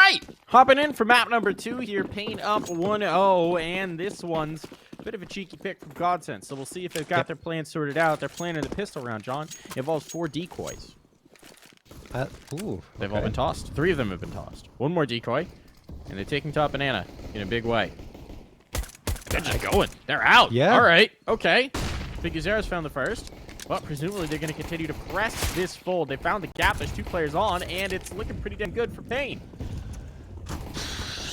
right, hopping in for map number 2 here, paiN up 1-0, and this one's a bit of a cheeky pick from GODSENT, so we'll see if they've got their plan sorted out. They're planning the pistol round, John. It involves 4 decoys. They've all been tossed. 3 of them have been tossed. 1 more decoy, and they're taking top banana in a big way. They're just going. They're out. Yeah. All right. Okay. Big Gazera's found the first. But presumably they're going to continue to press this fold. They found the gap. There's 2 players on, and it's looking pretty damn good for paiN.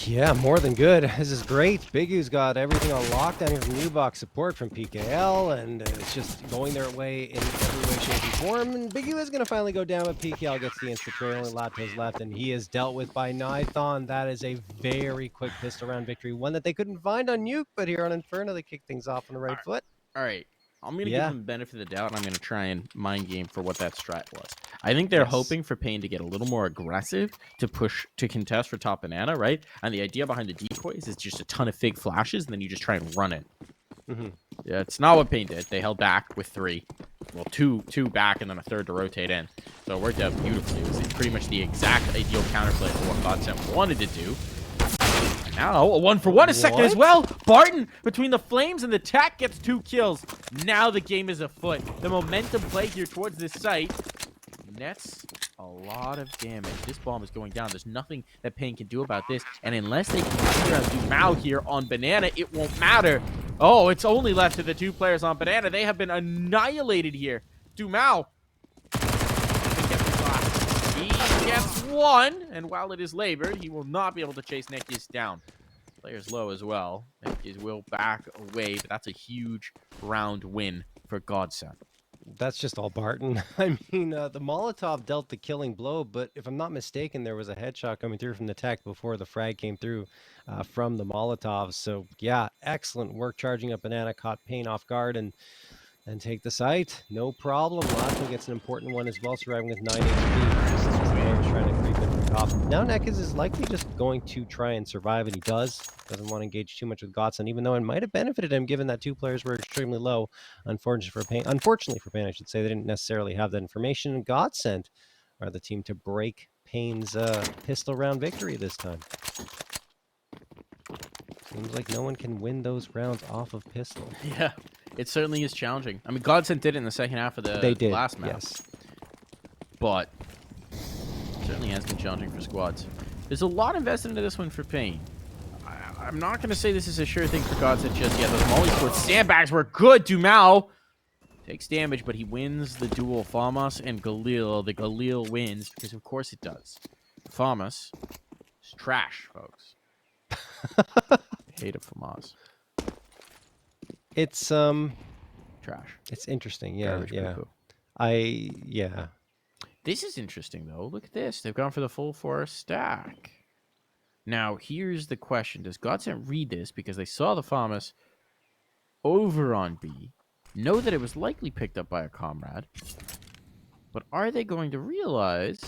Yeah, more than good. This is great. Bigu's got everything on lockdown here from new box support from PKL, and it's just going their way in every way, shape, and form. And Bigu is going to finally go down, but PKL gets the insta trail, and Lato's left, and he is dealt with by Nithon. That is a very quick pistol round victory, one that they couldn't find on Nuke, but here on Inferno, they kicked things off on the right foot. All right. I'm going to give them the benefit of the doubt, and I'm going to try and mind game for what that strat was. I think they're hoping for paiN to get a little more aggressive, to push, to contest for top banana, right? And the idea behind the decoys is just a ton of fake flashes, and then you just try and run it. Yeah, it's not what paiN did. They held back with 3. Well, two back, and then a third to rotate in. So it worked out beautifully. It was pretty much the exact ideal counterplay for what GODSENT wanted to do. Now, a 1-for-1 a second as well. Barton, between the flames and the tech, gets 2 kills. Now the game is afoot. The momentum play here towards this site nets a lot of damage. This bomb is going down. There's nothing that paiN can do about this. And unless they can clear out Dumao here on banana, it won't matter. Oh, it's only left to the 2 players on banana. They have been annihilated here. Dumao. He gets 1, and while it is labored, he will not be able to chase Nekiz down. Player's low as well. Nekiz will back away, but that's a huge round win for GODSENT. That's just all Barton. I mean, the Molotov dealt the killing blow, but if I'm not mistaken, there was a headshot coming through from the tech before the frag came through from the Molotov. So, yeah, excellent work charging up banana, caught paiN off guard, and take the site. No problem. Lato gets an important one as well, surviving with 9 HP. Just trying to creep in from top. Now Nekiz is likely just going to try and survive, and he does. Doesn't want to engage too much with GODSENT, even though it might have benefited him given that 2 players were extremely low. Unfortunately for paiN, I should say, they didn't necessarily have that information. And GODSENT are the team to break paiN's pistol round victory this time. Seems like no one can win those rounds off of pistol. Yeah, it certainly is challenging. I mean, GODSENT did it in the second half of the last map. Yes. But it certainly has been challenging for squads. There's a lot invested into this one for paiN. I'm not going to say this is a sure thing for GODSENT just yet. Those molly squad sandbags were good. Dumao takes damage, but he wins the duel. Famas and Galil. The Galil wins because, of course, it does. Famas is trash, folks. Hate of Famas. It's trash. It's interesting. Yeah, Garbage yeah. This is interesting though. Look at this. They've gone for the full 4 stack. Now, here's the question. Does GODSENT read this because they saw the Famas over on B, know that it was likely picked up by a comrade, but are they going to realize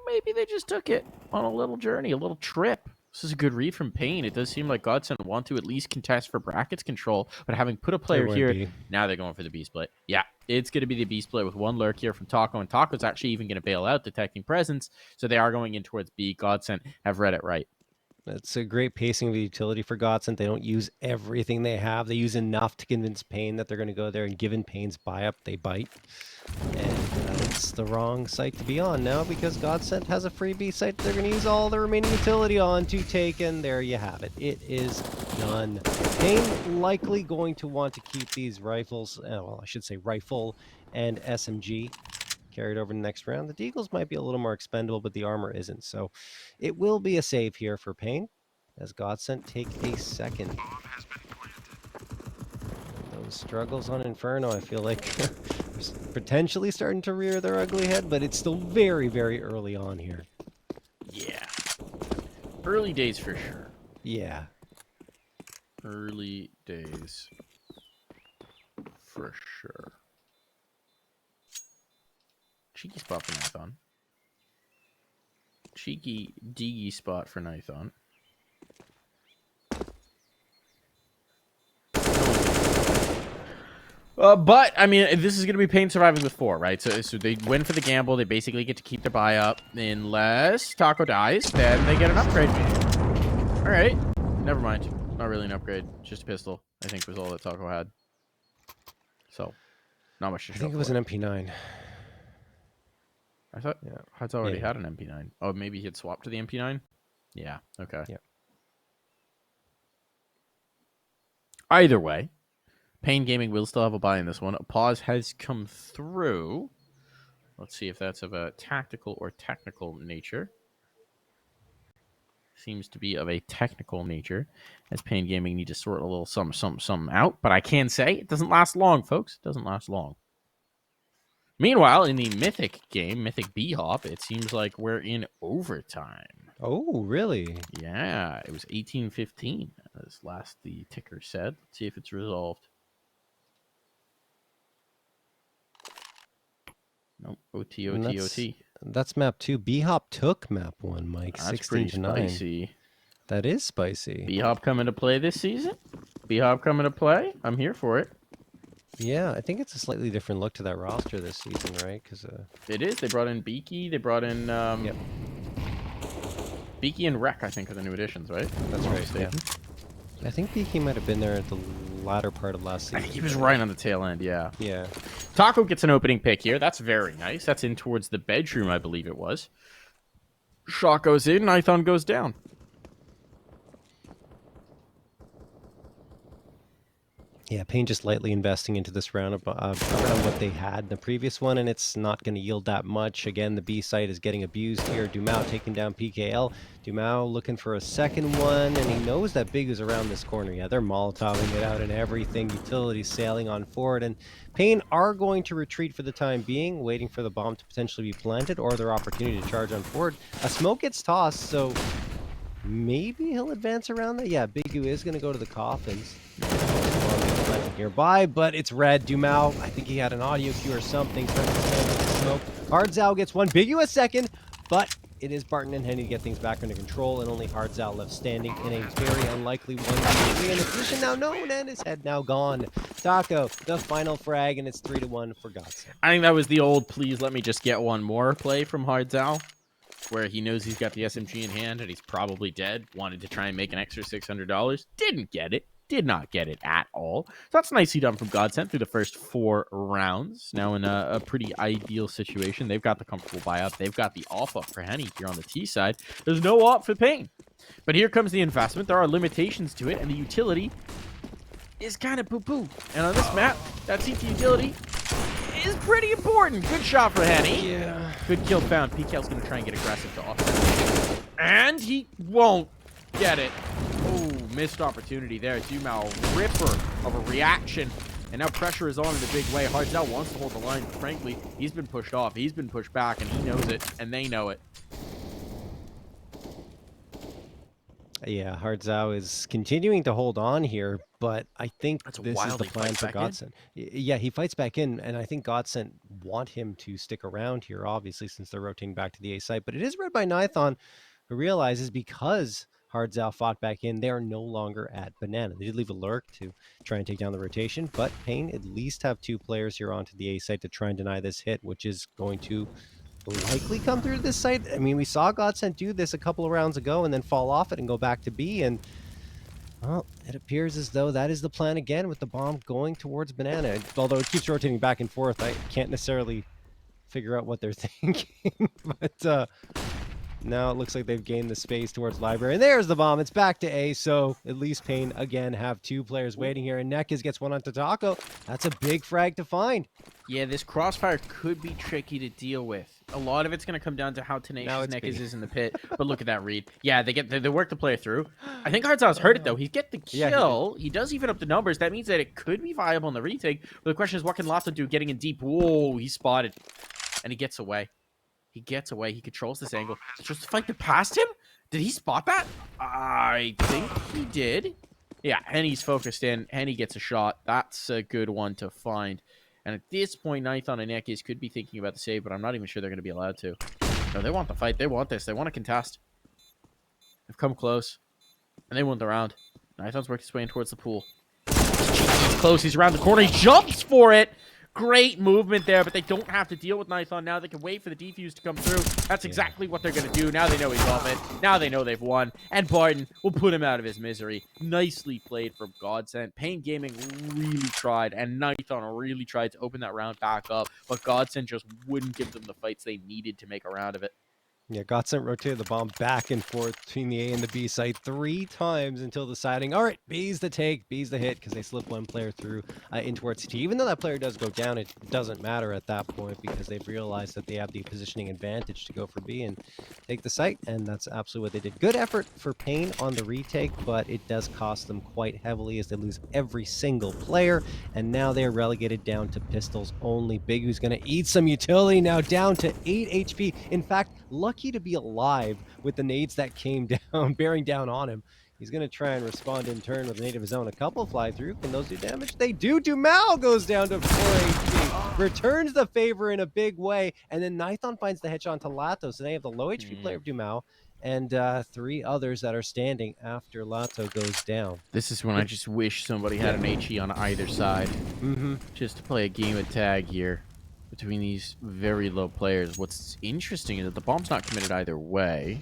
maybe they just took it on a little journey, a little trip? This is a good read from paiN. It does seem like GODSENT want to at least contest for brackets control, but having put a player here, now they're going for the B split. Yeah, it's going to be the B split with 1 lurk here from Taco, and Taco's actually even going to bail out, detecting presence, so they are going in towards B. GODSENT have read it right. It's a great pacing of the utility for GODSENT. They don't use everything they have. They use enough to convince paiN that they're going to go there, and given paiN's buy-up, they bite. And it's the wrong site to be on now because GODSENT has a free B site they're going to use all the remaining utility on to take, and there you have it. It is done. paiN likely going to want to keep these rifles, well, I should say rifle and SMG carried over to the next round. The Deagles might be a little more expendable, but the armor isn't. So it will be a save here for paiN as GODSENT take a second. Those struggles on Inferno, I feel like potentially starting to rear their ugly head, but it's still very, very early on here. Yeah. Early days for sure. Yeah. Early days for sure. Cheeky spot for Nithon. Cheeky diggy spot for Nithon. But I mean, this is going to be paiN surviving with 4, right? So they win for the gamble. They basically get to keep their buy up unless Taco dies. Then they get an upgrade. All right, never mind. Not really an upgrade. Just a pistol. I think was all that Taco had. So, not much to show. I think it was an MP9. I thought Hud's already had an MP9. Oh, maybe he had swapped to the MP9. Yeah. Okay. Yeah. Either way, paiN Gaming will still have a buy in this one. A pause has come through. Let's see if that's of a tactical or technical nature. Seems to be of a technical nature, as paiN Gaming need to sort a little something out. But I can say it doesn't last long, folks. It doesn't last long. Meanwhile, in the Mythic game, Mythic B-Hop, it seems like we're in overtime. Oh, really? Yeah, it was 18-15, as last the ticker said. Let's see if it's resolved. Nope, OT. That's map 2. B-Hop took map 1, Mike. That's 16 to 9. Spicy. That is spicy. B-Hop coming to play this season? B-Hop coming to play? I'm here for it. Yeah, I think it's a slightly different look to that roster this season, right? Because it is. They brought in Beaky. They brought in Beaky and Wreck, I think, are the new additions, right? That's right. Yeah. I think Beaky might have been there at the latter part of last season. I think he was right on the tail end. Yeah. Yeah. Taco gets an opening pick here. That's very nice. That's in towards the bedroom, I believe it was. Shot goes in. Nithon goes down. Yeah, paiN just lightly investing into this round around what they had in the previous one, and it's not going to yield that much. Again, the B site is getting abused here. Dumao taking down PKL. Dumao looking for a second one, and he knows that Big is around this corner. Yeah, they're Molotoving it out and everything. Utility sailing on forward, and paiN are going to retreat for the time being, waiting for the bomb to potentially be planted or their opportunity to charge on forward. A smoke gets tossed, so maybe he'll advance around that. Yeah, Bigu is going to go to the coffins. Nearby, but it's red. Dumao, I think he had an audio cue or something. Smoke. Hardzao gets one. Bigu a second, but it is Barton and Henny to get things back under control, and only Hardzao left standing in a very unlikely 1v3 in a position now known, and his head now gone. Taco, the final frag, and it's 3-1 for GODSENT. I think that was the old please let me just get one more play from Hardzao, where he knows he's got the SMG in hand and he's probably dead. Wanted to try and make an extra $600. Didn't get it. Did not get it at all. So that's nicely done from GODSENT through the first 4 rounds. Now in a pretty ideal situation. They've got the comfortable buy up. They've got the off up for Henny here on the T side. There's no op for paiN. But here comes the investment. There are limitations to it, and the utility is kind of poo-poo. And on this map, that CT utility is pretty important. Good shot for Henny. Yeah. Good kill found. PKL's going to try and get aggressive to offset. And he won't get it. Oh, missed opportunity there. Dumao, ripper of a reaction. And now pressure is on in a big way. Hardzao wants to hold the line, but frankly, he's been pushed off. He's been pushed back, and he knows it, and they know it. Yeah, Hardzao is continuing to hold on here, but I think this is the plan for GODSENT. Yeah, he fights back in, and I think GODSENT want him to stick around here, obviously, since they're rotating back to the A site. But it is read by Nithon, who realizes because Hardzao fought back in, they are no longer at Banana. They did leave a lurk to try and take down the rotation, but paiN at least have 2 players here onto the A site to try and deny this hit, which is going to likely come through this site. I mean, we saw GODSENT do this a couple of rounds ago and then fall off it and go back to B, and well, it appears as though that is the plan again, with the bomb going towards Banana. Although it keeps rotating back and forth, I can't necessarily figure out what they're thinking. But now it looks like they've gained the space towards Library. And there's the bomb. It's back to A. So at least paiN, again, have 2 players waiting here. And Nekis gets one onto Taco. That's a big frag to find. Yeah, this crossfire could be tricky to deal with. A lot of it's going to come down to how tenacious Nekis is in the pit. But look at that read. Yeah, they work the player through. I think Hardzao's heard it, though. He get the kill. Yeah, he does even up the numbers. That means that it could be viable in the retake. But the question is, what can Lasso do getting in deep? Whoa, he's spotted. And he gets away. He gets away. He controls this angle. Just to fight past him? Did he spot that? I think he did. Yeah, Henny's focused in. Henny gets a shot. That's a good one to find. And at this point, Nithon and Nekis could be thinking about the save, but I'm not even sure they're going to be allowed to. No, they want the fight. They want this. They want to contest. They've come close. And they won the round. Nithon's worked his way in towards the pool. He's close. He's around the corner. He jumps for it. Great movement there, but they don't have to deal with Nython now. They can wait for the defuse to come through. That's exactly what they're going to do. Now they know he's off it. Now they know they've won. And paiN will put him out of his misery. Nicely played from GODSENT. paiN Gaming really tried, and Nython really tried to open that round back up, but GODSENT just wouldn't give them the fights they needed to make a round of it. Yeah, GODSENT rotated the bomb back and forth between the A and the B site 3 times until deciding, all right, B's the take, B's the hit, because they slipped one player through in towards CT. Even though that player does go down, it doesn't matter at that point because they've realized that they have the positioning advantage to go for B and take the site, and that's absolutely what they did. Good effort for paiN on the retake, but it does cost them quite heavily as they lose every single player, and now they're relegated down to pistols only. Big, who's going to eat some utility, now down to 8 HP. In fact, lucky to be alive with the nades that came down, bearing down on him. He's going to try and respond in turn with a nade of his own. A couple fly through. Can those do damage? They do. Dumao goes down to 4 HP. Returns the favor in a big way. And then Nython finds the headshot to Lato. So they have the low HP player of Dumao and 3 others that are standing after Lato goes down. This is when I just wish somebody had an HE on either side. Just to play a game of tag here between these very low players. What's interesting is that the bomb's not committed either way.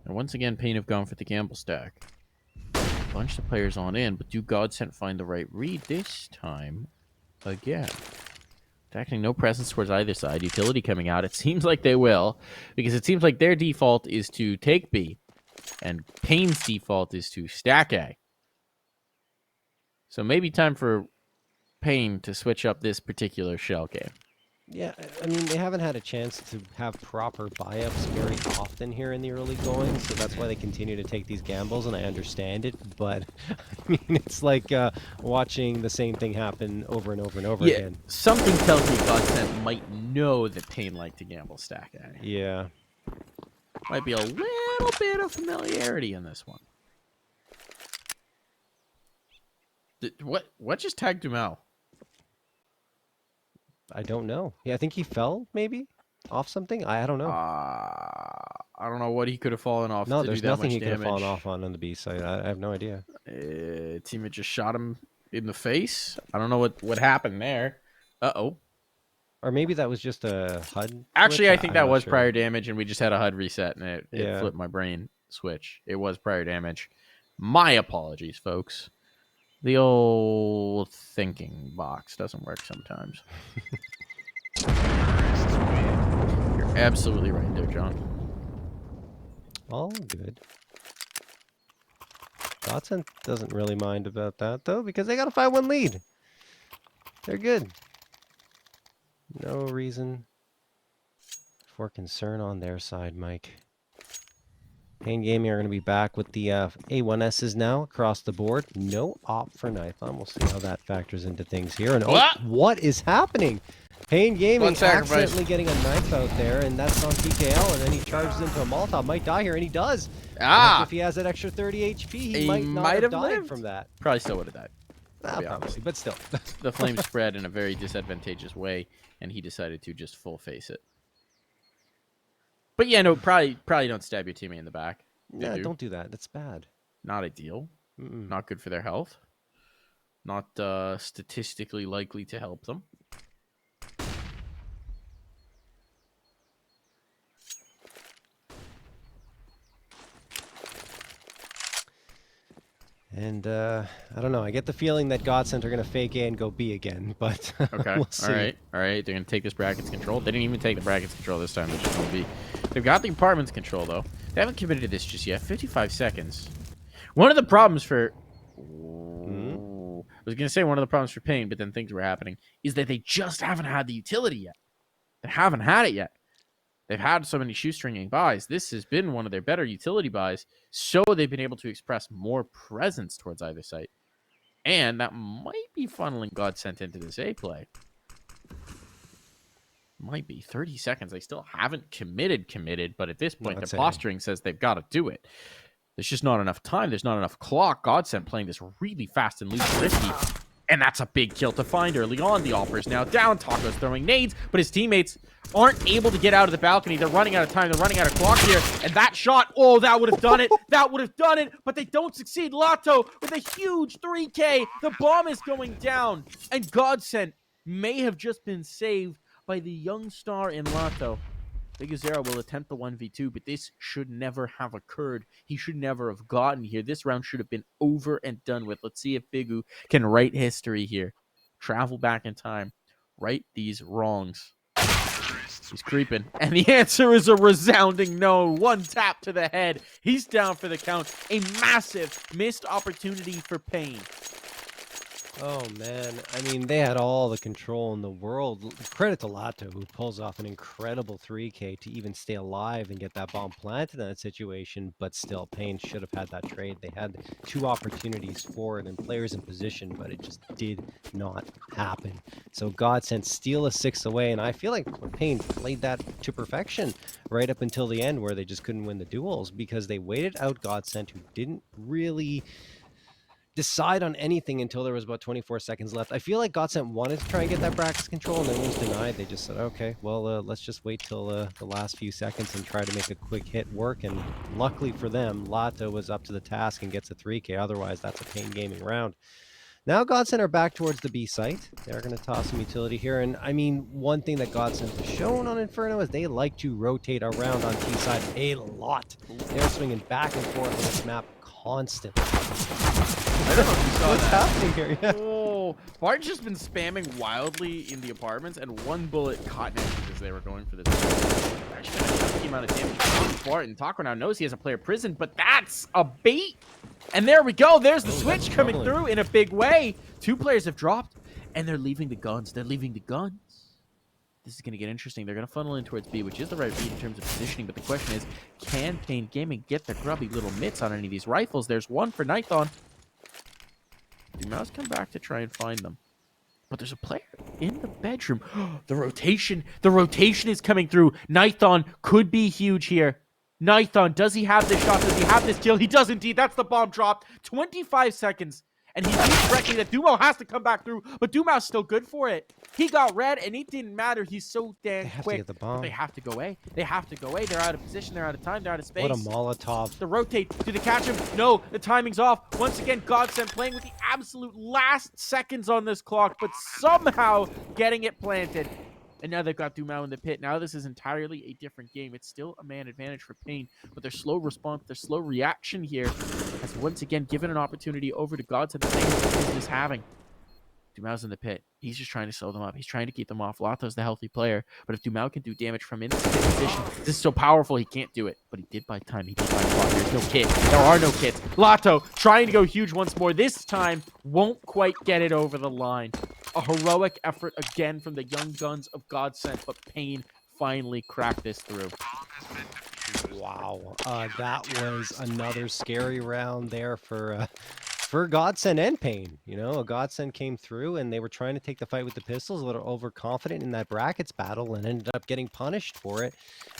And once again, paiN have gone for the gamble stack. A bunch of players on in, but do GODSENT find the right read this time again? Attacking no presence towards either side. Utility coming out. It seems like they will, because it seems like their default is to take B, and paiN's default is to stack A. So maybe time for paiN to switch up this particular shell game. Yeah, I mean, they haven't had a chance to have proper buy-ups very often here in the early going, so that's why they continue to take these gambles, and I understand it, but, I mean, it's like watching the same thing happen over and over and over again. Something tells me GODSENT might know that paiN like to gamble stack A. Yeah. Might be a little bit of familiarity in this one. What just tagged Dumao? I don't know. Yeah, I think he fell, maybe? Off something? I don't know. I don't know what he could have fallen off No, to there's do that nothing much he could have damage. fallen off on the B side. I have no idea. Teammate just shot him in the face. I don't know what happened there. Uh-oh. Or maybe that was just a HUD Actually, glitch? I think that I'm not was sure. prior damage, and we just had a HUD reset, and it Yeah. flipped my brain switch. It was prior damage. My apologies, folks. The old thinking box doesn't work sometimes. You're absolutely right there, John. All good. GODSENT doesn't really mind about that, though, because they got a 5-1 lead. They're good. No reason for concern on their side, Mike. paiN Gaming are going to be back with the A1Ss now across the board. No op for Nython. We'll see how that factors into things here. And what is happening? paiN Gaming accidentally getting a knife out there, and that's on TKL, and then he charges into a Molotov. Might die here, and he does. If he has that extra 30 HP, he might not have died lived from that. Probably still would have died. Probably, but still. The flame spread in a very disadvantageous way, and he decided to just full face it. But yeah, no, probably don't stab your teammate in the back. Yeah, don't do that. That's bad. Not ideal. Not good for their health. Not statistically likely to help them. And I don't know. I get the feeling that GODSENT are going to fake A and go B again, but okay. We'll see. All right. They're going to take this bracket's control. They didn't even take the bracket's control this time. They're just going to be. They've got the apartment's control though. They haven't committed to this just yet. 55 seconds. One of the problems for. I was going to say one of the problems for paiN, but then things were happening, is that they just haven't had the utility yet. They haven't had it yet. They've had so many shoestringing buys. This has been one of their better utility buys, so they've been able to express more presence towards either site. And that might be funneling GODSENT into this A play. Might be 30 seconds. They still haven't committed, but at this point, their posturing says they've got to do it. There's just not enough time. There's not enough clock. GODSENT playing this really fast and loose and risky. And that's a big kill to find early on. The Opera's now down. Taco's throwing nades, but his teammates aren't able to get out of the balcony. They're running out of time. They're running out of clock here. And that shot, oh, that would have done it. That would have done it, but they don't succeed. Lato with a huge 3K. The bomb is going down. And GODSENT may have just been saved by the young star in Lato. Bigazera will attempt the 1v2, but this should never have occurred. He should never have gotten here. This round should have been over and done with. Let's see if Bigu can write history here. Travel back in time. Right these wrongs. He's creeping. And the answer is a resounding no. One tap to the head. He's down for the count. A massive missed opportunity for paiN. Oh, man. I mean, they had all the control in the world. Credit to Lato, who pulls off an incredible 3K to even stay alive and get that bomb planted in that situation, but still, paiN should have had that trade. They had 2 opportunities for it and players in position, but it just did not happen. So GODSENT steal a 6 away, and I feel like paiN played that to perfection right up until the end, where they just couldn't win the duels because they waited out GODSENT, who didn't really decide on anything until there was about 24 seconds left. I feel like GODSENT wanted to try and get that brackets control, and then was denied. They just said, okay, well, let's just wait till the last few seconds and try to make a quick hit work. And luckily for them, Lato was up to the task and gets a 3K. Otherwise, that's a paiN gaming round. Now GODSENT are back towards the B site. They're going to toss some utility here. And I mean, one thing that GODSENT has shown on Inferno is they like to rotate around on T side a lot. They're swinging back and forth on this map constantly. I don't know if you saw What's that. happening here? Yeah. Oh, Bart's just been spamming wildly in the apartments, and one bullet caught Nick as they were going for this. Actually, a hefty amount of damage on Bart, and Taco now knows he has a player prison, but that's a bait. And there we go. There's the switch coming through in a big way. 2 players have dropped, and they're leaving the guns. They're leaving the guns. This is going to get interesting. They're going to funnel in towards B, which is the right read in terms of positioning. But the question is, can paiN Gaming get their grubby little mitts on any of these rifles? There's one for Nithon. Do Mouse come back to try and find them? But there's a player in the bedroom. The rotation is coming through. Nithon could be huge here. Nithon, does he have this shot? Does he have this kill? He does indeed. That's the bomb drop. 25 seconds. And he reads correctly that Dumo has to come back through, but Dumo's still good for it. He got red, and it didn't matter. He's so damn quick. To get the bomb. They have to go away. They have to go away. They're out of position. They're out of time. They're out of space. What a Molotov. The rotate. Do they catch him? No. The timing's off. Once again, GODSENT playing with the absolute last seconds on this clock, but somehow getting it planted. And now they've got Dumao in the pit. Now this is entirely a different game. It's still a man advantage for paiN, but their slow response, their slow reaction here has once again given an opportunity over to GODSENT. The thing that business having. Dumao's in the pit. He's just trying to slow them up. He's trying to keep them off. Lato's the healthy player, but if Dumao can do damage from in this position, this is so powerful, he can't do it. But he did buy time. He did buy clock. There's no kit. There are no kits. Lato trying to go huge once more. This time won't quite get it over the line. A heroic effort again from the young guns of GODSENT, but paiN finally cracked this through. Wow, that was another scary round there for GODSENT and paiN. You know, GODSENT came through and they were trying to take the fight with the pistols, a little overconfident in that brackets battle, and ended up getting punished for it.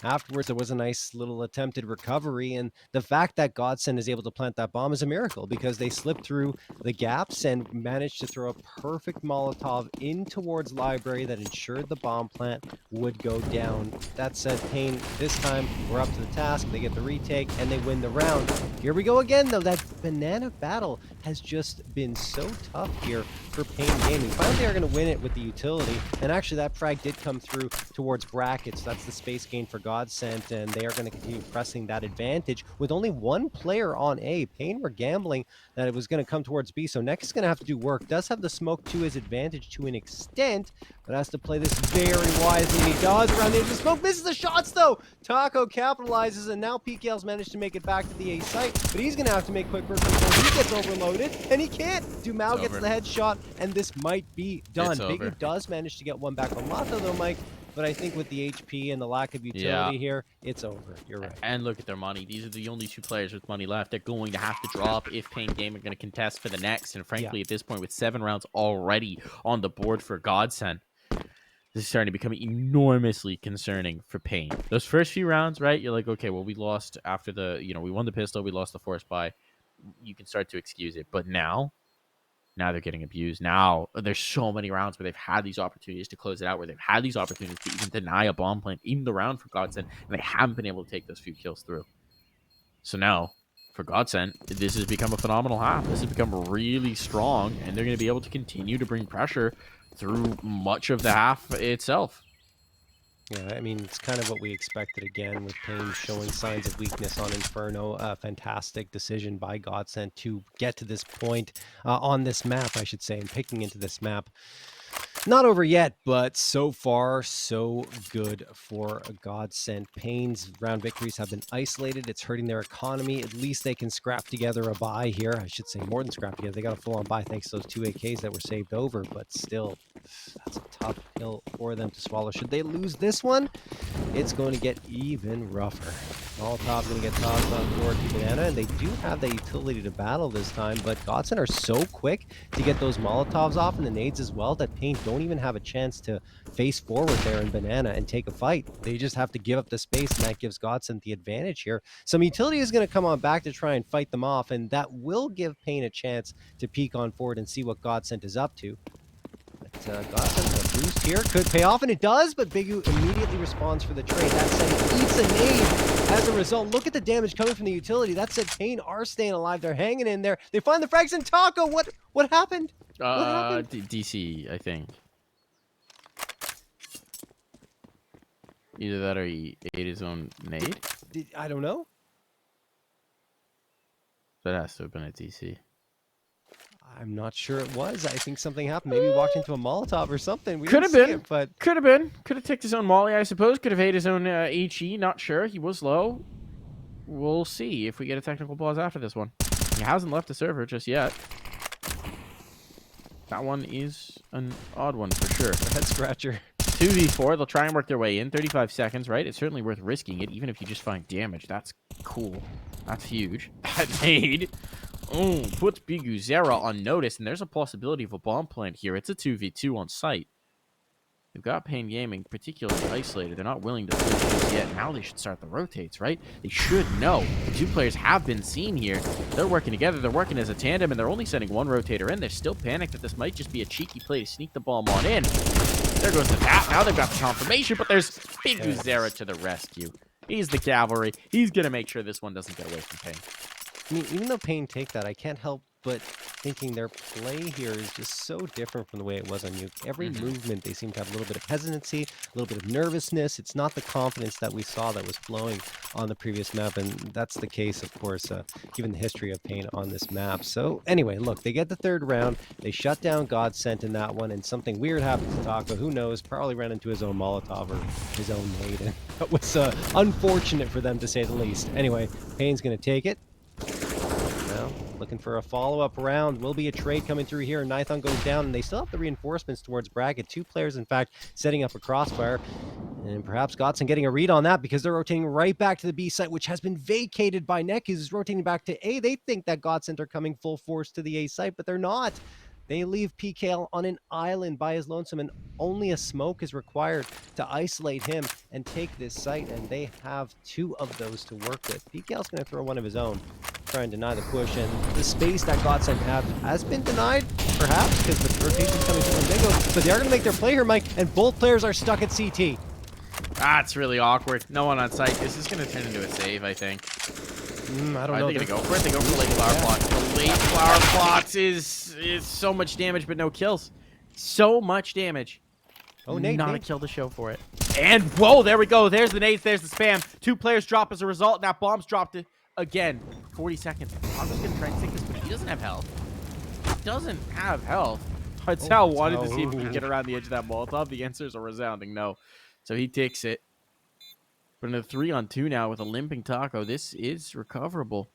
Afterwards, there was a nice little attempted recovery, and the fact that GODSENT is able to plant that bomb is a miracle because they slipped through the gaps and managed to throw a perfect Molotov in towards library that ensured the bomb plant would go down. That said, paiN, this time, we're up to the task. They get the retake, and they win the round. Here we go again, though. That banana battle has just been so tough here for paiN Gaming. Finally, they're going to win it with the utility, and actually that frag did come through towards brackets. That's the space gain for GODSENT, and they are going to continue pressing that advantage with only 1 player on A. paiN were gambling that it was going to come towards B, so Next is going to have to do work. Does have the smoke to his advantage to an extent, but has to play this very wisely, and he does run into the smoke. Misses the shots, though! Taco capitalizes, and now PKL's managed to make it back to the A site, but he's going to have to make quick work before he gets overloaded, and he can't! Dumao gets the headshot, and this might be done. Bigu does manage to get one back on Lato, though, Mike, but I think with the HP and the lack of utility here, it's over. You're right. And look at their money. These are the only 2 players with money left. They're going to have to drop if paiN Gaming are going to contest for the next. And frankly, at this point, with 7 rounds already on the board for GODSENT, this is starting to become enormously concerning for paiN. Those first few rounds, right? You're like, okay, well, we lost after the, we won the pistol, we lost the force buy. You can start to excuse it. But now, Now they're getting abused. Now there's so many rounds where they've had these opportunities to close it out, where they've had these opportunities to even deny a bomb plant, even the round for GODSENT, and they haven't been able to take those few kills through. So now, for GODSENT, this has become a phenomenal half. This has become really strong, and they're going to be able to continue to bring pressure through much of the half itself. Yeah, I mean, it's kind of what we expected again, with paiN showing signs of weakness on Inferno. A fantastic decision by GODSENT to get to this point on this map, I should say, and picking into this map. Not over yet, but so far, so good for GODSENT. paiN's round victories have been isolated. It's hurting their economy. At least they can scrap together a buy here. I should say more than scrap together. They got a full-on buy thanks to those 2 AKs that were saved over, but still, that's a tough pill for them to swallow. Should they lose this one, it's going to get even rougher. Molotov's going to get tossed on forward to Banana, and they do have the utility to battle this time, but GODSENT are so quick to get those Molotovs off and the nades as well that paiN don't even have a chance to face forward there in Banana and take a fight. They just have to give up the space, and that gives GODSENT the advantage here. Some utility is going to come on back to try and fight them off, and that will give paiN a chance to peek on forward and see what GODSENT is up to. GODSENT, a boost here could pay off, and it does, but Bigu immediately responds for the trade. That said, eats a nade as a result. Look at the damage coming from the utility. That said, paiN are staying alive. They're hanging in there. They find the frags, and Taco, what happened? What happened? DC, I think. Either that or he ate his own nade. I don't know. That has to have been a DC. I'm not sure it was. I think something happened. Maybe he walked into a Molotov or something. We Could have didn't see been, it, but could have been. Could have taken his own molly, I suppose. Could have ate his own HE. Not sure. He was low. We'll see if we get a technical pause after this one. He hasn't left the server just yet. That one is an odd one for sure. a head scratcher. 2v4. They'll try and work their way in. 35 seconds, right? It's certainly worth risking it, even if you just find damage. That's cool. That's huge. That nade. Oh, puts Bigu Zera on notice, and there's a possibility of a bomb plant here. It's a 2v2 on site. They've got paiN Gaming particularly isolated. They're not willing to switch just yet. Now they should start the rotates, right? They should know. The two players have been seen here. They're working together. They're working as a tandem, and they're only sending one rotator in. They're still panicked that this might just be a cheeky play to sneak the bomb on in. There goes the tap. Now they've got the confirmation, but there's Bigu Zera to the rescue. He's the cavalry. He's going to make sure this one doesn't get away from paiN. I mean, even though paiN take that, I can't help but thinking their play here is just so different from the way it was on Nuke. Every movement, they seem to have a little bit of hesitancy, a little bit of nervousness. It's not the confidence that we saw that was flowing on the previous map, and that's the case, of course, given the history of paiN on this map. So anyway, look, they get the third round. They shut down GODSENT in that one, and something weird happens to Taco. Who knows? Probably ran into his own Molotov or his own nade. And that was unfortunate for them, to say the least. Anyway, paiN's going to take it. Looking for a follow-up round. Will be a trade coming through here. Nithon goes down, and they still have the reinforcements towards Bracket. Two players, in fact, setting up a crossfire. And perhaps GODSENT getting a read on that because they're rotating right back to the B site, which has been vacated by Neck, who's rotating back to A. They think that GODSENT are coming full force to the A site, but they're not. They leave PKL on an island by his lonesome, and only a smoke is required to isolate him and take this site, and they have two of those to work with. PKL's going to throw one of his own, try and deny the push, and the space that GODSENT have has been denied, perhaps, because the rotation's coming from Bingo, but they are going to make their play here, Mike, and both players are stuck at CT. That's really awkward. No one on site. This is going to turn into a save, I think. I don't know. They're going to go for it. They go for late flower plots. The late flower plots is so much damage, but no kills. So much damage. Oh, Nate, Not a kill to show for it. And, whoa, there we go. There's the nades. There's the spam. Two players drop as a result. Now bomb's dropped it again. 40 seconds. I'm just going to try and take this, but he doesn't have health. He doesn't have health. Hudzel wanted to see if he could get around the edge of that Molotov. The answer is a resounding no. So he takes it. But in a 3-on-2 now with a limping Taco, this is recoverable.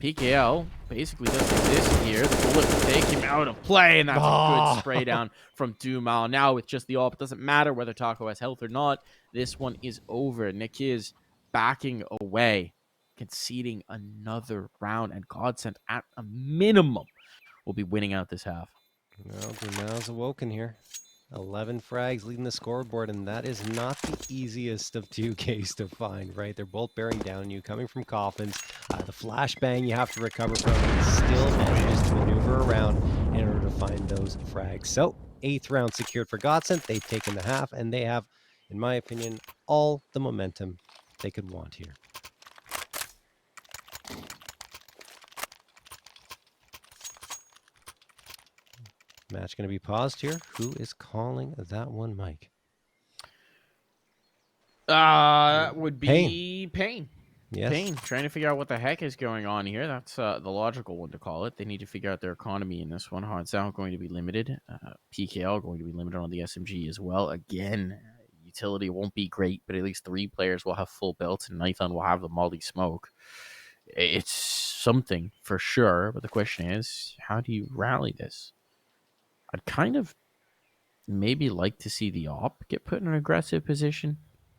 PKL basically doesn't exist here. The bullet will take him out of play, and that's a good spray down from Dumal. Now with just the AWP, it doesn't matter whether Taco has health or not. This one is over. Nick is backing away, conceding another round, and GODSENT at a minimum will be winning out this half. Well, Dumal's awoken here. 11 frags leading the scoreboard, and that is not the easiest of 2Ks to find, right? They're both bearing down on you, coming from coffins. The flashbang you have to recover from, and still manages to maneuver around in order to find those frags. So, 8th round secured for GODSENT. They've taken the half, and they have, in my opinion, all the momentum they could want here. Match going to be paused here. Who is calling that one, Mike? Would be paiN. Yes. paiN, trying to figure out what the heck is going on here. That's the logical one to call it. They need to figure out their economy in this one. HardSound going to be limited. PKL going to be limited on the SMG as well. Again, utility won't be great, but at least 3 players will have full belts, and Nathan will have the Molly Smoke. It's something for sure, but the question is, how do you rally this? I'd kind of maybe like to see the op get put in an aggressive position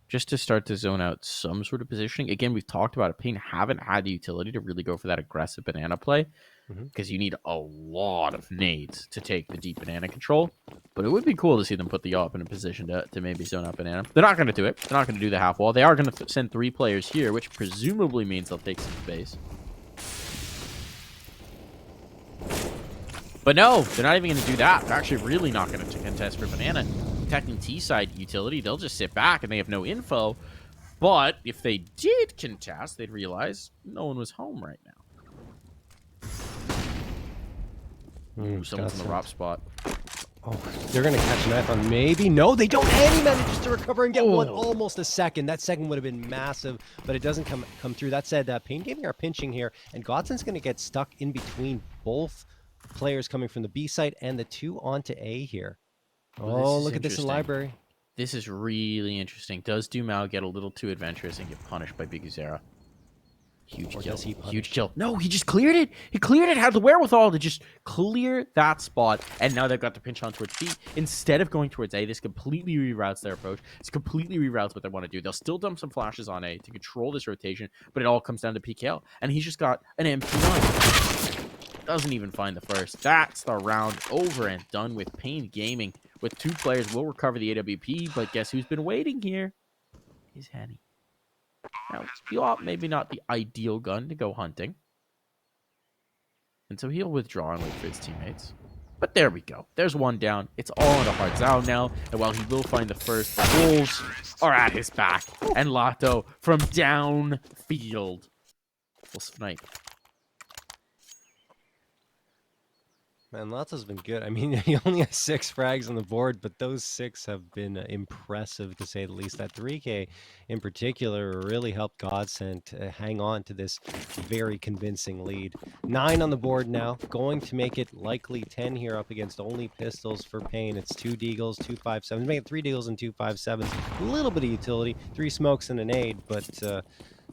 just to start to zone out some sort of positioning. Again, we've talked about it. paiN haven't had the utility to really go for that aggressive banana play because you need a lot of nades to take the deep banana control. But it would be cool to see them put the op in a position to maybe zone out banana. They're not going to do it. They're not going to do the half wall. They are going to send 3 players here, which presumably means they'll take some space. But no, they're not even going to do that. They're actually really not going to contest for banana. Protecting T-side utility, they'll just sit back and they have no info. But if they did contest, they'd realize no one was home right now. Ooh, someone's in the rock spot. Oh, they're going to catch a knife on maybe. No, they don't. And he manages to recover and get one almost a second. That second would have been massive, but it doesn't come through. That said, paiN Gaming are pinching here, and GODSENT's going to get stuck in between both players coming from the B site and the 2 onto A here. Oh, look at this in library. This is really interesting. Does Dumao get a little too adventurous and get punished by Biguzera? Huge kill. Huge kill. No, he just cleared it. He cleared it. Had the wherewithal to just clear that spot. And now they've got the pinch on towards B. Instead of going towards A, this completely reroutes their approach. This completely reroutes what they want to do. They'll still dump some flashes on A to control this rotation, but it all comes down to PKL. And he's just got an MP9. Doesn't even find the first. That's the round over and done with paiN Gaming. With 2 players, will recover the AWP, but guess who's been waiting here? Is Henny. Now, the maybe not the ideal gun to go hunting. And so he'll withdraw and wait for his teammates. But there we go. There's 1 down. It's all into HardSound now. And while he will find the first, the Wolves are at his back. And Lato from downfield will snipe. Man, Lato's been good. I mean, he only has 6 frags on the board, but those 6 have been impressive, to say the least. That 3K in particular really helped GODSENT hang on to this very convincing lead. 9 on the board now, going to make it likely 10 here up against only pistols for paiN. It's 2 deagles, 2 5.7s. Make it 3 deagles and 2 5.7s. A little bit of utility, 3 smokes and a nade, but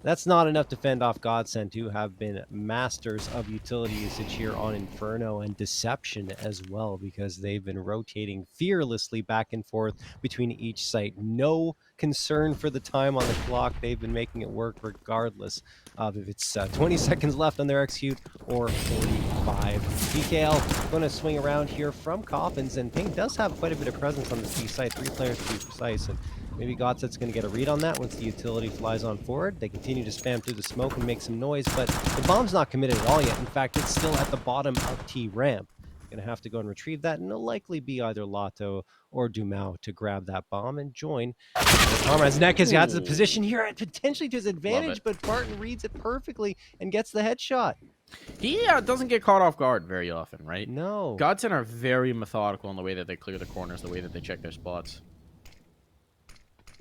that's not enough to fend off GODSENT, who have been masters of utility usage here on Inferno and deception as well, because they've been rotating fearlessly back and forth between each site. No concern for the time on the clock. They've been making it work regardless of if it's 20 seconds left on their execute or 45. PKL going to swing around here from coffins, and paiN does have quite a bit of presence on the B site. 3 players to be precise, and maybe GODSENT's going to get a read on that once the utility flies on forward. They continue to spam through the smoke and make some noise, but the bomb's not committed at all yet. In fact, it's still at the bottom of T ramp. Going to have to go and retrieve that, and it'll likely be either Lato or Dumao to grab that bomb and join. Comrades Neck has got to the position here at potentially to his advantage, but Barton reads it perfectly and gets the headshot. He doesn't get caught off guard very often, right? No. GODSENT are very methodical in the way that they clear the corners, the way that they check their spots.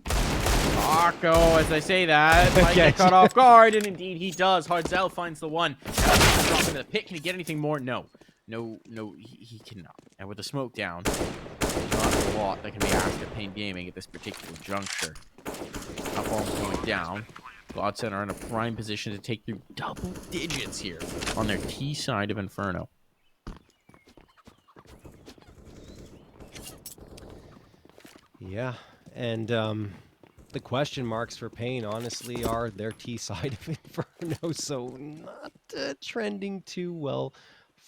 Taco, as I say that, might get caught off guard, and indeed he does. HardZell finds the one. Drop into the pit. Can he get anything more? No. No, he cannot. And with the smoke down, not a lot that can be asked of paiN Gaming at this particular juncture. Up almost going down. GODSENT are in a prime position to take through double digits here on their T side of Inferno. Yeah, and the question marks for paiN, honestly, are their T side of Inferno, so not trending too well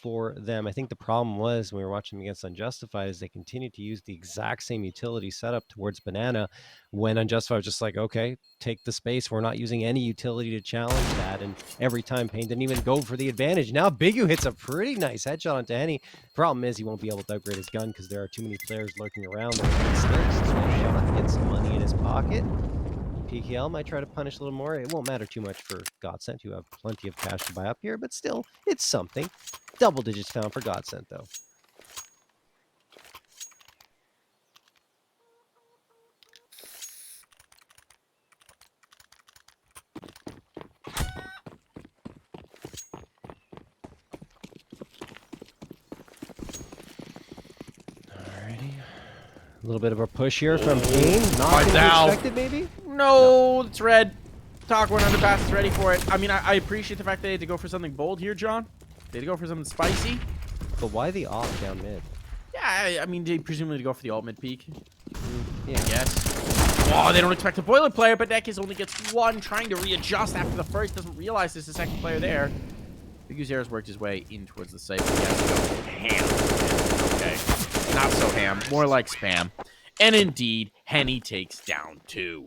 for them. I think the problem was when we were watching them against Unjustified is they continued to use the exact same utility setup towards Banana when Unjustified was just like, okay, take the space. We're not using any utility to challenge that. And every time paiN didn't even go for the advantage. Now Bigu hits a pretty nice headshot onto Henny. Problem is he won't be able to upgrade his gun because there are too many players lurking around there. Still, Sean gets some money in his pocket. PKL might try to punish a little more. It won't matter too much for GODSENT, who have plenty of cash to buy up here, but still, it's something. Double digits found for GODSENT, though. Alrighty. A little bit of a push here from paiN. Not expected, maybe? No, it's red. Talk one other pass is ready for it. I mean, I appreciate the fact they had to go for something bold here, John. They had to go for something spicy. But why the off down mid? Yeah, I mean, they presumably go for the ult mid peak. Yeah. I guess. Oh, they don't expect a boiler player, but Nekis only gets one, trying to readjust after the first. Doesn't realize there's a second player there. Biguzera's worked his way in towards the site. But he has to go ham. Okay. Not so ham. More like spam. And indeed, Henny takes down 2.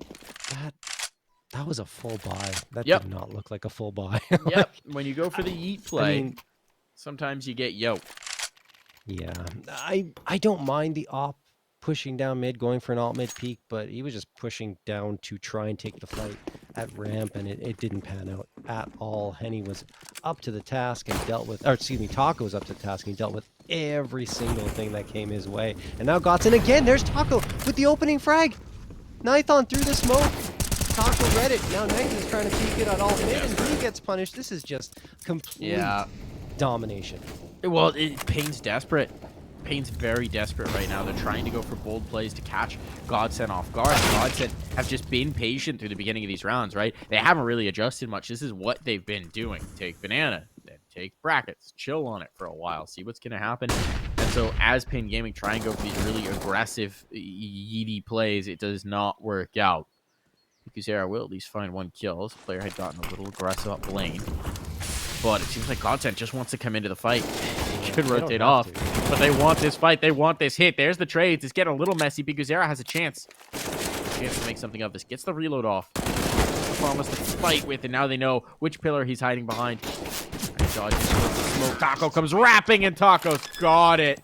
That was a full buy. That Yep. did not look like a full buy. Yep. When you go for the yeet play, I mean, sometimes you get yoked. Yeah, I don't mind the op pushing down mid, going for an alt mid peak, but he was just pushing down to try and take the fight at ramp, and it didn't pan out at all. Henny was up to the task and dealt with, or excuse me, Taco was up to the task and he dealt with every single thing that came his way. And now GODSENT again, there's Taco with the opening frag. Nithon through the smoke. Taco read it. Now Nithon is trying to peek it on alt mid, and he gets punished. This is just complete domination. Well, paiN's desperate. paiN's very desperate right now. They're trying to go for bold plays to catch GODSENT off guard. GODSENT have just been patient through the beginning of these rounds, right? They haven't really adjusted much. This is what they've been doing. Take banana, then take brackets, chill on it for a while, see what's going to happen. And so as paiN Gaming try and go for these really aggressive, yeety plays, it does not work out. Guzera will at least find 1 kill. This player had gotten a little aggressive up lane. But it seems like GODSENT just wants to come into the fight. He could rotate off. But they want this fight. They want this hit. There's the trades. It's getting a little messy. Guzera has a chance. To make something of this. Gets the reload off. Promise to fight with, and now they know which pillar he's hiding behind. And dodges the smoke. Taco comes wrapping, and Taco's got it.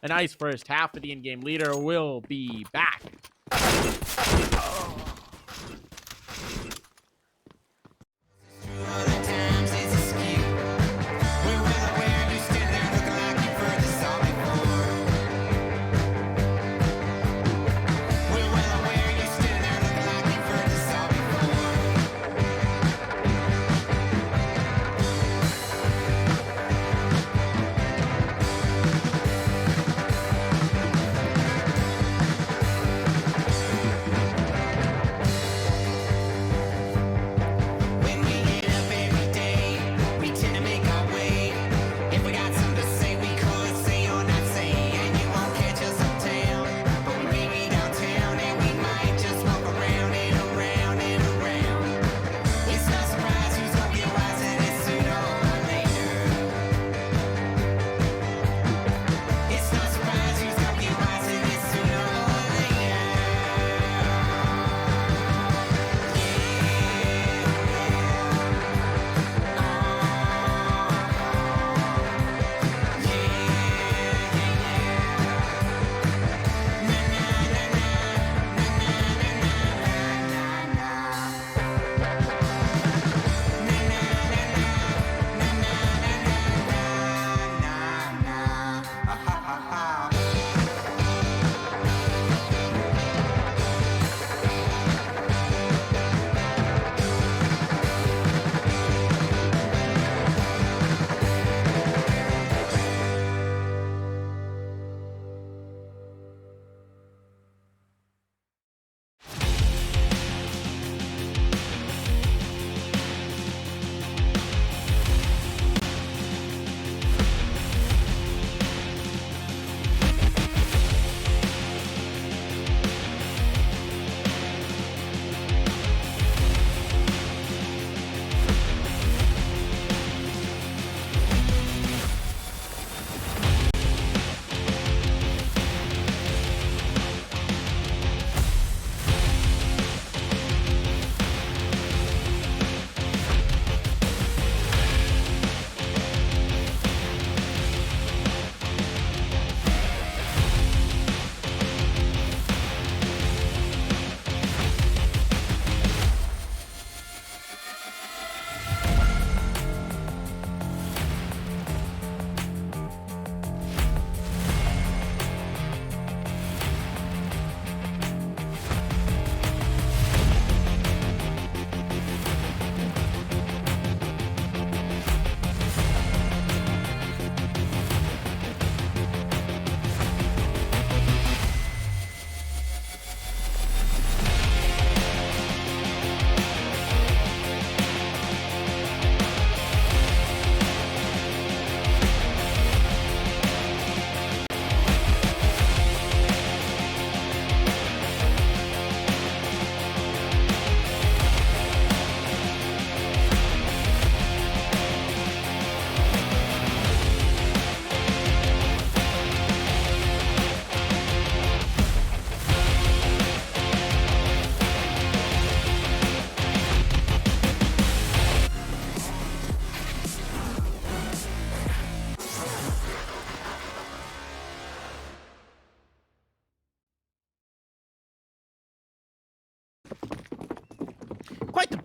A nice first half of the in-game leader will be back.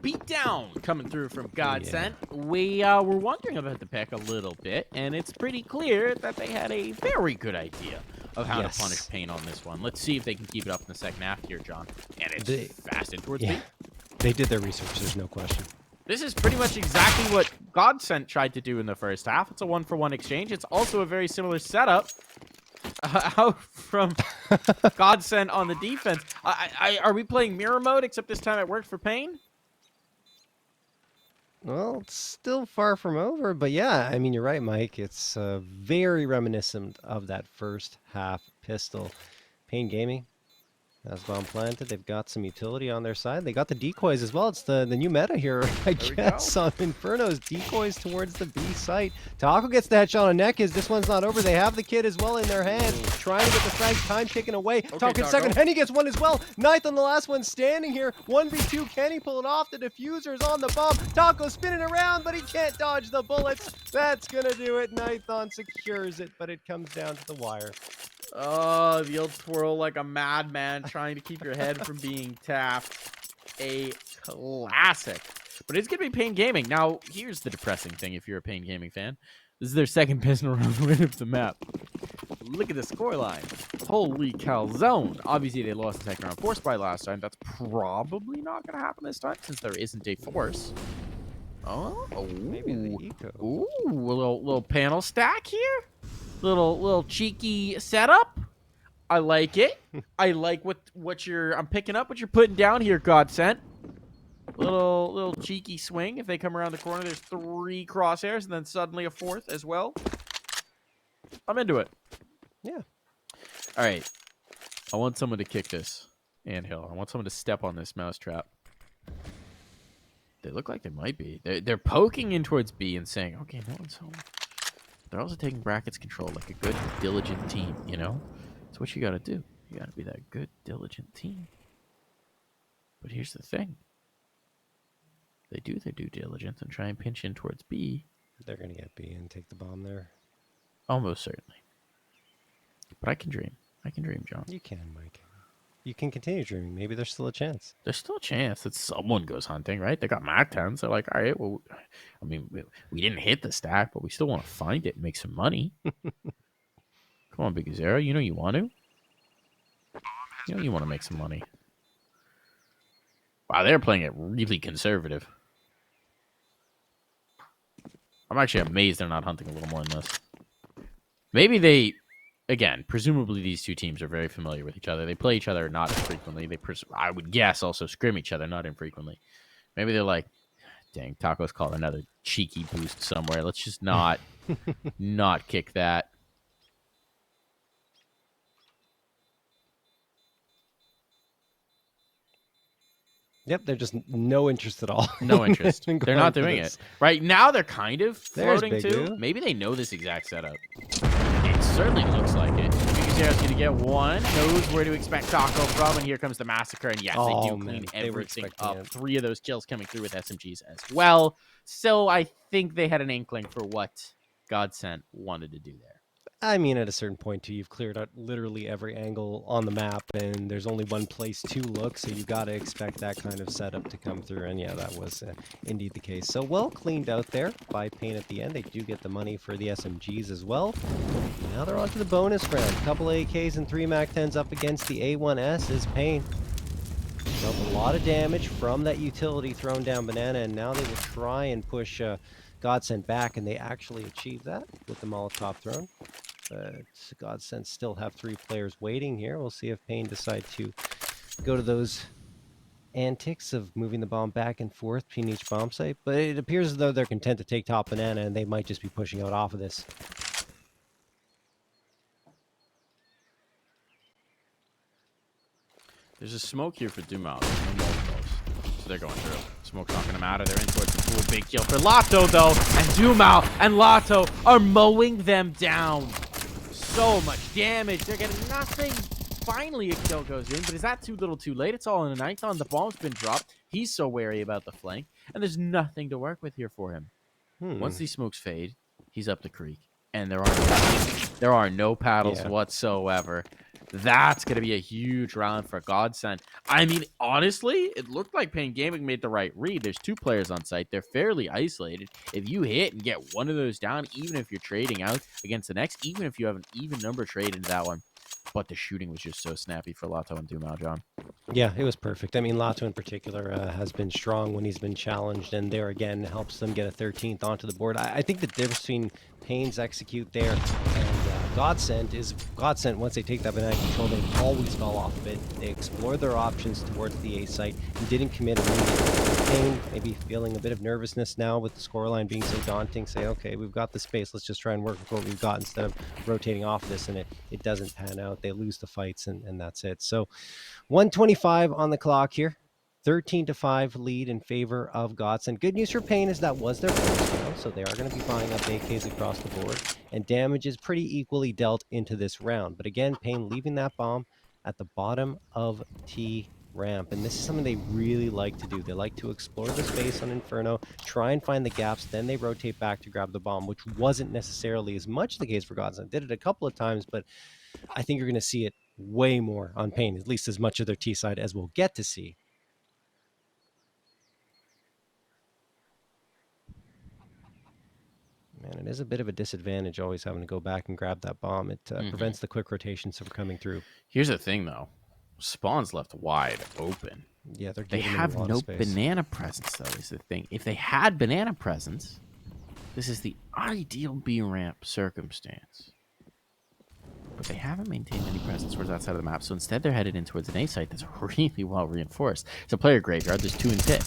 beatdown coming through from GODSENT. We were wondering about the pick a little bit, and it's pretty clear that they had a very good idea of how to punish paiN on this one. Let's see if they can keep it up in the second half here, John. And it's fast in towards B. They did their research, there's no question. This is pretty much exactly what GODSENT tried to do in the first half. It's a 1-for-1 exchange. It's also a very similar setup out from GODSENT on the defense. Are we playing mirror mode, except this time it worked for paiN? Well, it's still far from over, but yeah, I mean, you're right, Mike. It's very reminiscent of that first half pistol. paiN Gaming has bomb planted. They've got some utility on their side. They got the decoys as well. It's the new meta here, I guess, on Inferno's decoys towards the B site. Taco gets the headshot on Neck. This one's not over. They have the kid as well in their hand, trying to get the frag. Time taken away. Okay, Taco second. Henny gets one as well. Ninth on the last one standing here. 1v2. Can he pull it off? The diffuser's on the bomb. Taco spinning around, but he can't dodge the bullets. That's going to do it. Ninthon secures it, but it comes down to the wire. Oh, the old twirl like a madman, trying to keep your head from being tapped. A classic. But it's going to be paiN Gaming. Now, here's the depressing thing if you're a paiN Gaming fan. This is their second pistol round win of the map. Look at the scoreline. Holy calzone. Obviously, they lost the second round force by last time. That's probably not going to happen this time since there isn't a force. Oh, maybe the eco. Ooh, a little panel stack here. Little cheeky setup. I like it. I like what I'm picking up, what you're putting down here, GODSENT. Little cheeky swing. If they come around the corner, there's 3 crosshairs, and then suddenly a 4th as well. I'm into it. Yeah. All right. I want someone to kick this anthill. I want someone to step on this mousetrap. They look like they might be. They're poking in towards B and saying, okay, no one's home. They're also taking brackets control like a good, diligent team, you know? That's what you got to do. You got to be that good, diligent team. But here's the thing. They do their due diligence and try and pinch in towards B. They're going to get B and take the bomb there. Almost certainly. But I can dream. I can dream, John. You can, Mike. You can continue dreaming. Maybe there's still a chance. There's still a chance that someone goes hunting, right? They got Mac 10s. They're like, all right, well, I mean, we didn't hit the stack, but we still want to find it and make some money. Come on, Big Zero. You know you want to. You know you want to make some money. Wow, they're playing it really conservative. I'm actually amazed they're not hunting a little more than this. Maybe they... Again, presumably these two teams are very familiar with each other. They play each other not infrequently. I would guess also scrim each other not infrequently. Maybe they're like, dang, Taco's called another cheeky boost somewhere. Let's just not kick that. Yep, they're just no interest at all. No interest. They're not doing it. Right now, they're kind of floating too. Goo. Maybe they know this exact setup. It certainly looks like it. Zero's going to get one, knows where to expect Taco from, and here comes the massacre. And yes, they do clean everything up. 3 of those kills coming through with SMGs as well. So I think they had an inkling for what GODSENT wanted to do there. I mean, at a certain point, too, you've cleared out literally every angle on the map, and there's only one place to look, so you got to expect that kind of setup to come through, and yeah, that was indeed the case. So well cleaned out there by paiN at the end. They do get the money for the SMGs as well. Now they're on to the bonus round. A couple AKs and 3 MAC-10s up against the A1S is paiN. Dealt a lot of damage from that utility thrown down Banana, and now they will try and push GODSENT back, and they actually achieve that with the Molotov thrown. But GODSENT still have 3 players waiting here. We'll see if paiN decide to go to those antics of moving the bomb back and forth between each bomb site. But it appears as though they're content to take top Banana, and they might just be pushing out off of this. There's a smoke here for Dumao. So they're going through. Smoke's knocking them out of there in towards the pool. Big kill for Lotto, though. And Dumao and Lotto are mowing them down. So much damage. They're getting nothing. Finally, a kill goes in. But is that too little too late? It's all in a Ninthon. The bomb's been dropped. He's so wary about the flank. And there's nothing to work with here for him. Once these smokes fade, he's up the creek. and there are no paddles whatsoever. That's going to be a huge round for GODSENT. I mean, honestly, it looked like paiN Gaming made the right read. There's 2 players on site. They're fairly isolated. If you hit and get one of those down, even if you're trading out against the next, even if you have an even number trade into that one, but the shooting was just so snappy for Lato and Dumao, John. Yeah, it was perfect. I mean, Lato in particular has been strong when he's been challenged, and there again helps them get a 13th onto the board. I think the difference between paiN's execute there and GODSENT is GODSENT, once they take that banana control, they always fell off of it. They explored their options towards the A site and didn't commit immediately. paiN maybe feeling a bit of nervousness now with the scoreline being so daunting. Say, okay, we've got the space. Let's just try and work with what we've got instead of rotating off this, and it doesn't pan out. They lose the fights, and that's it. So 125 on the clock here. 13-5 lead in favor of GODSENT. Good news for paiN is that was their first round, so they are going to be buying up AKs across the board, and damage is pretty equally dealt into this round. But again, paiN leaving that bomb at the bottom of T ramp, and this is something they really like to do. They like to explore the space on Inferno, try and find the gaps, then they rotate back to grab the bomb, which wasn't necessarily as much the case for GODSENT. Did it a couple of times, but I think you're going to see it way more on paiN, at least as much of their T side as we'll get to see. Man, it is a bit of a disadvantage always having to go back and grab that bomb. It prevents the quick rotations from coming through. Here's the thing, though. Spawn's left wide open. Yeah, they have no banana presence, though, is the thing. If they had banana presence, this is the ideal B ramp circumstance. But they haven't maintained any presence towards that side of the map, so instead they're headed in towards an A site that's really well reinforced. It's a player graveyard. There's 2 in pit.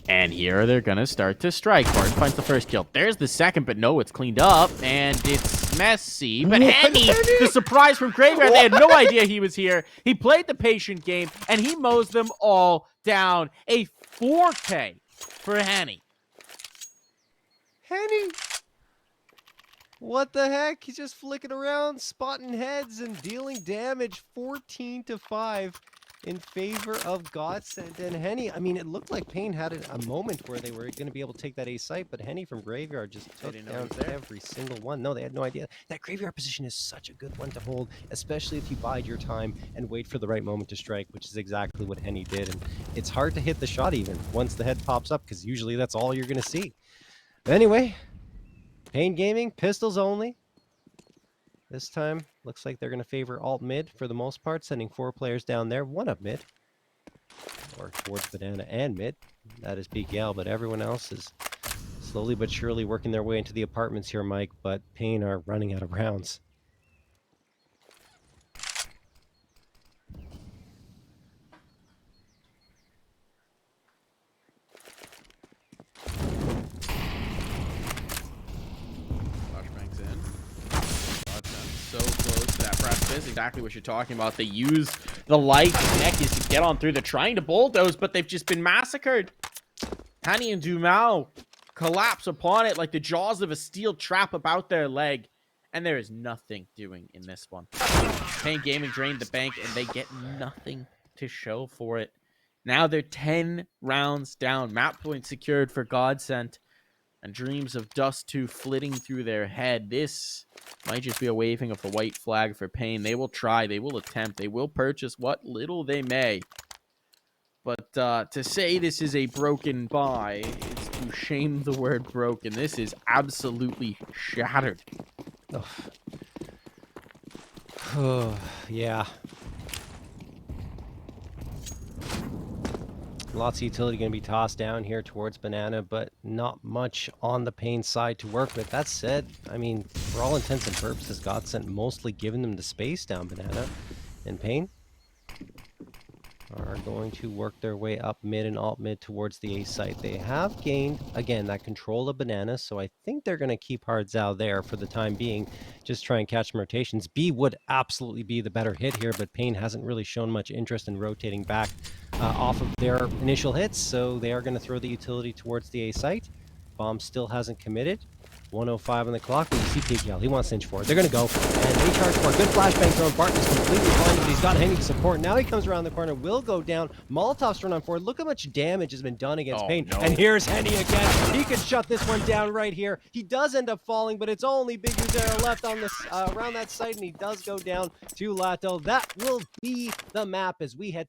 And here they're going to start to strike. Barton finds the first kill. There's the second, but no, it's cleaned up, and it's messy. But Henny, the surprise from Graveyard, they had no idea he was here. He played the patient game, and he mows them all down. A 4K for Henny. Henny! What the heck? He's just flicking around, spotting heads, and dealing damage. 14-5. In favor of GODSENT. And Henny, I mean, it looked like paiN had a moment where they were going to be able to take that A site, but Henny from Graveyard just took down every single one. No, they had no idea. That Graveyard position is such a good one to hold, especially if you bide your time and wait for the right moment to strike, which is exactly what Henny did. And it's hard to hit the shot even once the head pops up, because usually that's all you're going to see. But anyway, paiN Gaming, pistols only. This time, looks like they're going to favor alt mid for the most part, sending 4 players down there, 1 up mid, or towards banana and mid. That is BKL, but everyone else is slowly but surely working their way into the apartments here, Mike, but paiN are running out of rounds. So close to that precipice, exactly what you're talking about. They use the light and neckies to get on through. They're trying to bulldoze, but they've just been massacred. Hani and Dumao collapse upon it like the jaws of a steel trap about their leg, and there is nothing doing in this one. paiN Gaming drained the bank, and they get nothing to show for it. Now they're 10 rounds down. Map point secured for GODSENT. And dreams of Dust 2 flitting through their head. This might just be a waving of the white flag for paiN. They will try. They will attempt. They will purchase what little they may. But to say this is a broken buy is to shame the word broken. This is absolutely shattered. Oh, yeah. Lots of utility going to be tossed down here towards banana, but not much on the paiN side to work with. That said, I mean, for all intents and purposes, GODSENT mostly giving them the space down banana, and paiN are going to work their way up mid and alt mid towards the A site. They have gained, again, that control of banana, so I think they're going to keep Hards out there for the time being, just try and catch some rotations. B would absolutely be the better hit here, but paiN hasn't really shown much interest in rotating back off of their initial hits, so they are going to throw the utility towards the A site. Bomb still hasn't committed. 105 on the clock. But you see PKL. He wants to inch forward. They're going to go. And they charge for a good flashbang throw. Barton is completely fine, but he's got hanging support. Now he comes around the corner. Will go down. Molotov's run on forward. Look how much damage has been done against paiN. No. And here's Henny again. He could shut this one down right here. He does end up falling, but it's only Big Uzera left on this around that site, and he does go down to Lato. That will be the map as we head